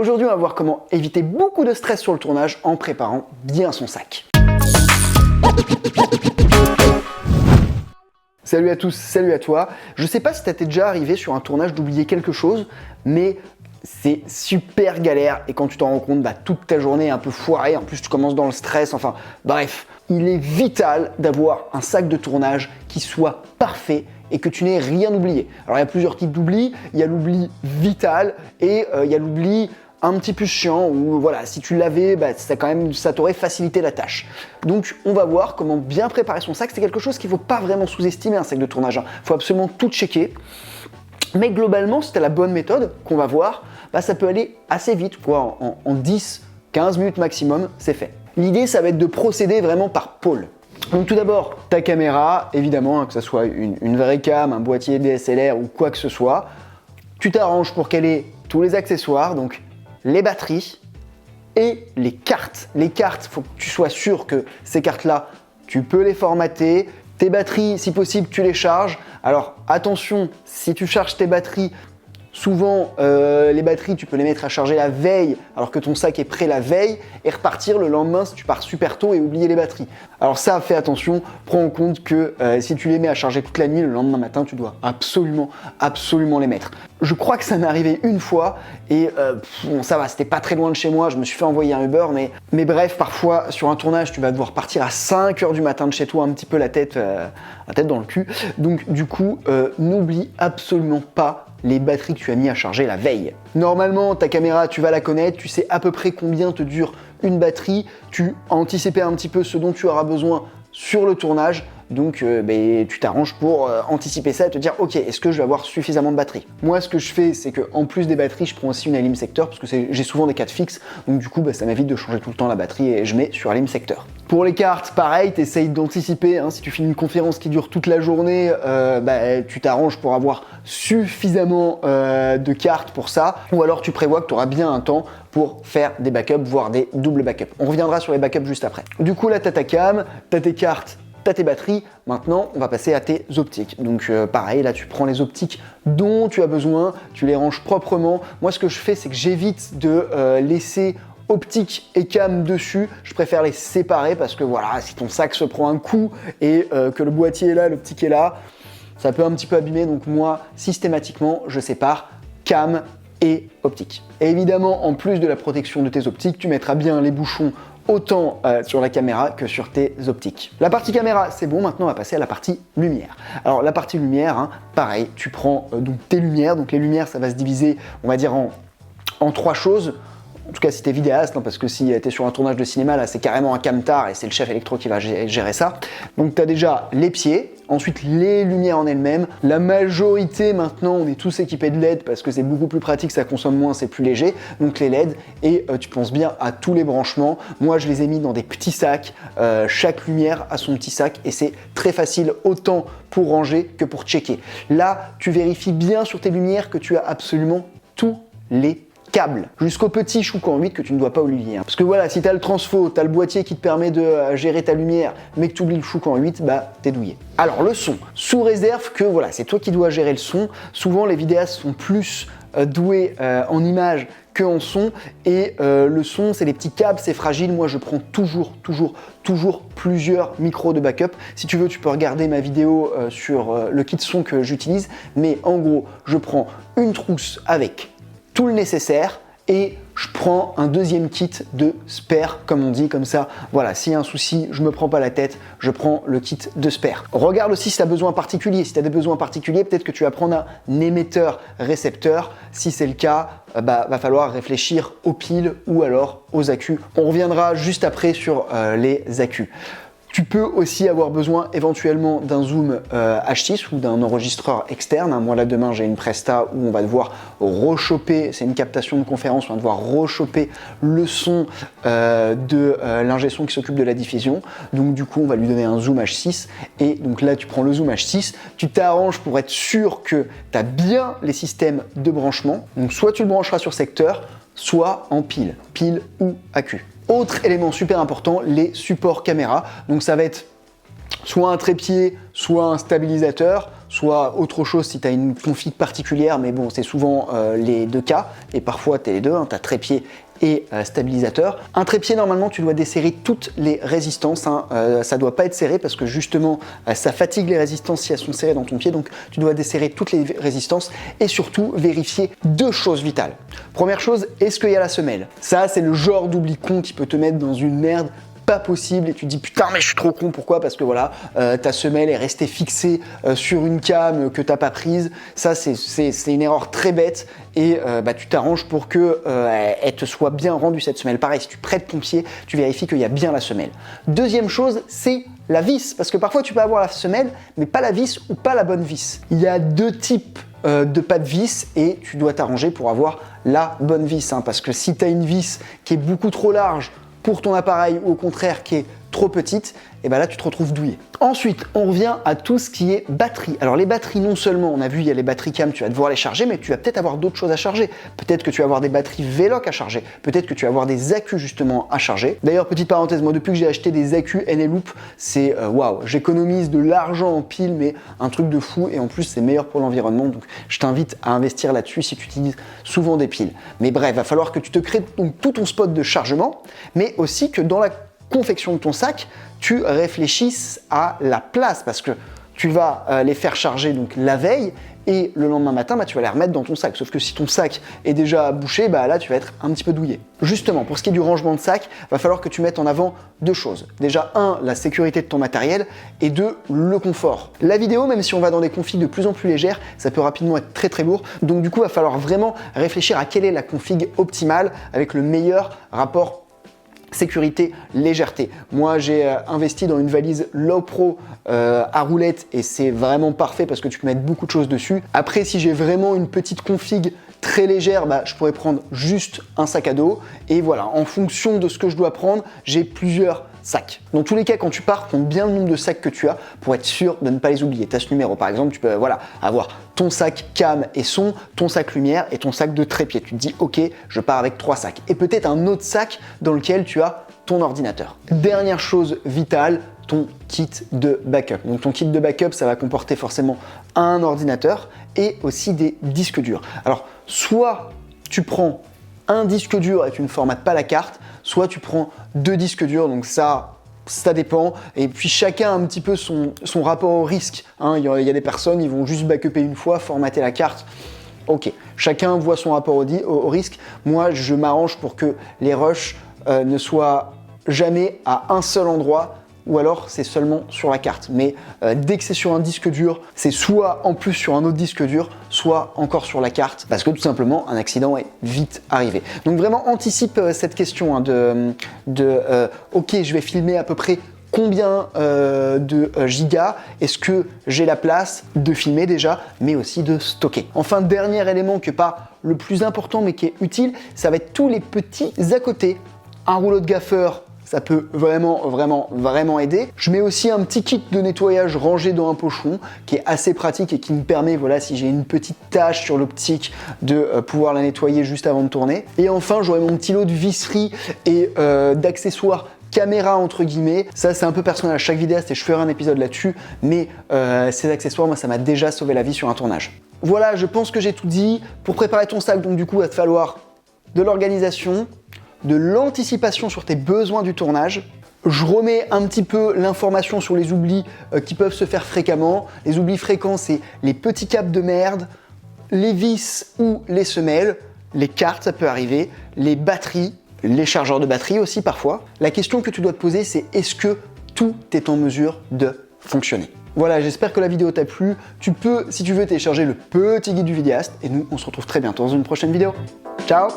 Aujourd'hui, on va voir comment éviter beaucoup de stress sur le tournage en préparant bien son sac. Salut à tous, salut à toi. Je sais pas si t'es déjà arrivé sur un tournage d'oublier quelque chose, mais c'est super galère et quand tu t'en rends compte, toute ta journée est un peu foirée, en plus tu commences dans le stress, enfin bref. Il est vital d'avoir un sac de tournage qui soit parfait et que tu n'aies rien oublié. Alors il y a plusieurs types d'oubli, il y a l'oubli vital et il y a l'oubli un petit peu chiant où voilà, si tu l'avais, ça t'aurait facilité la tâche. Donc on va voir comment bien préparer son sac. C'est quelque chose qu'il ne faut pas vraiment sous-estimer, un sac de tournage. Il faut absolument tout checker. Mais globalement, si tu as la bonne méthode qu'on va voir, ça peut aller assez vite, quoi. En 10-15 minutes maximum, c'est fait. L'idée, ça va être de procéder vraiment par pôle. Donc tout d'abord, ta caméra, évidemment, que ce soit une vraie cam, un boîtier DSLR ou quoi que ce soit, tu t'arranges pour qu'elle ait tous les accessoires, donc les batteries et les cartes. Les cartes, il faut que tu sois sûr que ces cartes-là, tu peux les formater. Tes batteries, si possible, tu les charges. Alors attention, si tu charges tes batteries, souvent les batteries, tu peux les mettre à charger la veille alors que ton sac est prêt la veille et repartir le lendemain si tu pars super tôt et oublier les batteries. Alors ça, fais attention, prends en compte que si tu les mets à charger toute la nuit, le lendemain matin, tu dois absolument les mettre. Je crois que ça m'est arrivé une fois et ça va, c'était pas très loin de chez moi, je me suis fait envoyer un Uber, mais bref, parfois sur un tournage, tu vas devoir partir à 5h du matin de chez toi, un petit peu la tête dans le cul. Donc du coup, n'oublie absolument pas les batteries que tu as mis à charger la veille. Normalement, ta caméra, tu vas la connaître, tu sais à peu près combien te dure une batterie, tu as anticipé un petit peu ce dont tu auras besoin sur le tournage, donc tu t'arranges pour anticiper ça et te dire ok, est-ce que je vais avoir suffisamment de batterie? Moi, ce que je fais, c'est qu'en plus des batteries, je prends aussi une alim secteur parce que j'ai souvent des 4 fixes, donc du coup ça m'évite de changer tout le temps la batterie et je mets sur alim secteur. Pour les cartes, pareil, tu essayes d'anticiper, si tu finis une conférence qui dure toute la journée, tu t'arranges pour avoir suffisamment de cartes pour ça, ou alors tu prévois que tu auras bien un temps pour faire des backups, voire des doubles backups. On reviendra sur les backups juste après. Du coup là, tu as ta cam, tu as tes cartes, t'as tes batteries, maintenant on va passer à tes optiques. Donc pareil, là tu prends les optiques dont tu as besoin, tu les ranges proprement. Moi ce que je fais, c'est que j'évite de laisser optique et cam dessus, je préfère les séparer parce que voilà, si ton sac se prend un coup et que le boîtier est là, l'optique est là, ça peut un petit peu abîmer. Donc moi, systématiquement, je sépare cam et optique. Et évidemment, en plus de la protection de tes optiques, tu mettras bien les bouchons autant sur la caméra que sur tes optiques. La partie caméra, c'est bon, maintenant on va passer à la partie lumière. Alors la partie lumière, pareil, tu prends donc tes lumières, donc les lumières ça va se diviser, on va dire en 3 choses. En tout cas si t'es vidéaste, parce que si t'es sur un tournage de cinéma, là c'est carrément un camtar et c'est le chef électro qui va gérer ça. Donc t'as déjà les pieds, ensuite les lumières en elles-mêmes. La majorité maintenant, on est tous équipés de LED parce que c'est beaucoup plus pratique, ça consomme moins, c'est plus léger. Donc les LED et tu penses bien à tous les branchements. Moi je les ai mis dans des petits sacs, chaque lumière a son petit sac et c'est très facile autant pour ranger que pour checker. Là tu vérifies bien sur tes lumières que tu as absolument tous les câble, jusqu'au petit choucan 8 que tu ne dois pas oublier. Parce que voilà, si tu as le transfo, tu as le boîtier qui te permet de gérer ta lumière, mais que tu oublies le choucan 8, t'es douillé. Alors le son, sous réserve que voilà, c'est toi qui dois gérer le son. Souvent les vidéastes sont plus doués en images que en son et le son, c'est les petits câbles, c'est fragile. Moi je prends toujours plusieurs micros de backup. Si tu veux, tu peux regarder ma vidéo sur le kit son que j'utilise, mais en gros, je prends une trousse avec tout le nécessaire et je prends un deuxième kit de spare, comme on dit, comme ça. Voilà, s'il y a un souci, je me prends pas la tête, je prends le kit de spare. Regarde aussi si tu as besoin particulier. Si tu as des besoins particuliers, peut-être que tu vas prendre un émetteur-récepteur. Si c'est le cas, va falloir réfléchir aux piles ou alors aux accus. On reviendra juste après sur les accus. Tu peux aussi avoir besoin éventuellement d'un zoom H6 ou d'un enregistreur externe. Moi là demain j'ai une presta où on va devoir rechoper, c'est une captation de conférence, on va devoir rechoper le son de l'ingé son qui s'occupe de la diffusion. Donc du coup on va lui donner un zoom H6 et donc là tu prends le zoom H6, tu t'arranges pour être sûr que tu as bien les systèmes de branchement. Donc soit tu le brancheras sur secteur, soit en pile ou accu. Autre élément super important, les supports caméra. Donc ça va être soit un trépied, soit un stabilisateur, soit autre chose si tu as une config particulière, mais bon, c'est souvent les deux cas, et parfois tu as les deux, hein, tu as trépied et stabilisateur. Un trépied, normalement, tu dois desserrer toutes les résistances, hein. Ça doit pas être serré parce que justement, ça fatigue les résistances si elles sont serrées dans ton pied, donc tu dois desserrer toutes les résistances et surtout vérifier deux choses vitales. Première chose, est-ce qu'il y a la semelle? Ça, c'est le genre d'oubli con qui peut te mettre dans une merde pas possible et tu te dis putain mais je suis trop con, pourquoi? Parce que voilà, ta semelle est restée fixée sur une came que t'as pas prise. Ça c'est une erreur très bête et tu t'arranges pour que elle te soit bien rendue cette semelle. Pareil, si tu prêtes ton pied, tu vérifies qu'il y a bien la semelle. Deuxième chose, c'est la vis, parce que parfois tu peux avoir la semelle mais pas la vis ou pas la bonne vis. Il y a deux types de pas de vis et tu dois t'arranger pour avoir la bonne vis, hein, parce que si tu as une vis qui est beaucoup trop large pour ton appareil ou au contraire qui est trop petite, et ben là tu te retrouves douillé. Ensuite, on revient à tout ce qui est batterie. Alors les batteries, non seulement on a vu il y a les batteries cam, tu vas devoir les charger, mais tu vas peut-être avoir d'autres choses à charger. Peut-être que tu vas avoir des batteries Veloc à charger, peut-être que tu vas avoir des accus justement à charger. D'ailleurs, petite parenthèse, moi depuis que j'ai acheté des accus Eneloop, c'est waouh, j'économise de l'argent en pile, mais un truc de fou, et en plus c'est meilleur pour l'environnement, donc je t'invite à investir là-dessus si tu utilises souvent des piles. Mais bref, va falloir que tu te crées donc tout ton spot de chargement, mais aussi que dans la confection de ton sac, tu réfléchisses à la place parce que tu vas les faire charger donc la veille et le lendemain matin, tu vas les remettre dans ton sac. Sauf que si ton sac est déjà bouché, là tu vas être un petit peu douillé. Justement, pour ce qui est du rangement de sac, va falloir que tu mettes en avant deux choses. Déjà, un, la sécurité de ton matériel et deux, le confort. La vidéo, même si on va dans des configs de plus en plus légères, ça peut rapidement être très très lourd. Donc du coup, va falloir vraiment réfléchir à quelle est la config optimale avec le meilleur rapport sécurité, légèreté. Moi, j'ai investi dans une valise Low Pro à roulette et c'est vraiment parfait parce que tu peux mettre beaucoup de choses dessus. Après, si j'ai vraiment une petite config très légère, je pourrais prendre juste un sac à dos et voilà, en fonction de ce que je dois prendre, j'ai plusieurs sacs. Dans tous les cas, quand tu pars, compte bien le nombre de sacs que tu as pour être sûr de ne pas les oublier. Tu as ce numéro, par exemple, tu peux avoir ton sac cam et son, ton sac lumière et ton sac de trépied. Tu te dis, ok, je pars avec 3 sacs. Et peut-être un autre sac dans lequel tu as ton ordinateur. Dernière chose vitale, ton kit de backup. Donc ton kit de backup, ça va comporter forcément un ordinateur et aussi des disques durs. Alors, soit tu prends un disque dur et tu ne formates pas la carte, soit tu prends 2 disques durs, donc ça dépend, et puis chacun a un petit peu son rapport au risque, hein. Il y a des personnes, ils vont juste backuper une fois, formater la carte, ok, chacun voit son rapport au risque. Moi je m'arrange pour que les rushs ne soient jamais à un seul endroit, ou alors c'est seulement sur la carte. Mais dès que c'est sur un disque dur, c'est soit en plus sur un autre disque dur, soit encore sur la carte, parce que tout simplement un accident est vite arrivé. Donc vraiment anticipe cette question, hein, ok, je vais filmer à peu près combien de gigas, est-ce que j'ai la place de filmer déjà, mais aussi de stocker. Enfin, dernier élément qui n'est pas le plus important mais qui est utile, ça va être tous les petits à côté. Un rouleau de gaffeur, ça peut vraiment aider. Je mets aussi un petit kit de nettoyage rangé dans un pochon qui est assez pratique et qui me permet, si j'ai une petite tache sur l'optique, de pouvoir la nettoyer juste avant de tourner. Et enfin, j'aurai mon petit lot de visserie et d'accessoires caméra entre guillemets. Ça c'est un peu personnel à chaque vidéaste et je ferai un épisode là-dessus, mais ces accessoires, moi ça m'a déjà sauvé la vie sur un tournage. Voilà, je pense que j'ai tout dit. Pour préparer ton sac, donc du coup, il va te falloir de l'organisation, de l'anticipation sur tes besoins du tournage. Je remets un petit peu l'information sur les oublis qui peuvent se faire fréquemment. Les oublis fréquents, c'est les petits câbles de merde, les vis ou les semelles, les cartes, ça peut arriver, les batteries, les chargeurs de batterie aussi parfois. La question que tu dois te poser, c'est est-ce que tout est en mesure de fonctionner? Voilà, j'espère que la vidéo t'a plu. Tu peux, si tu veux, télécharger le petit guide du vidéaste et nous, on se retrouve très bientôt dans une prochaine vidéo. Ciao!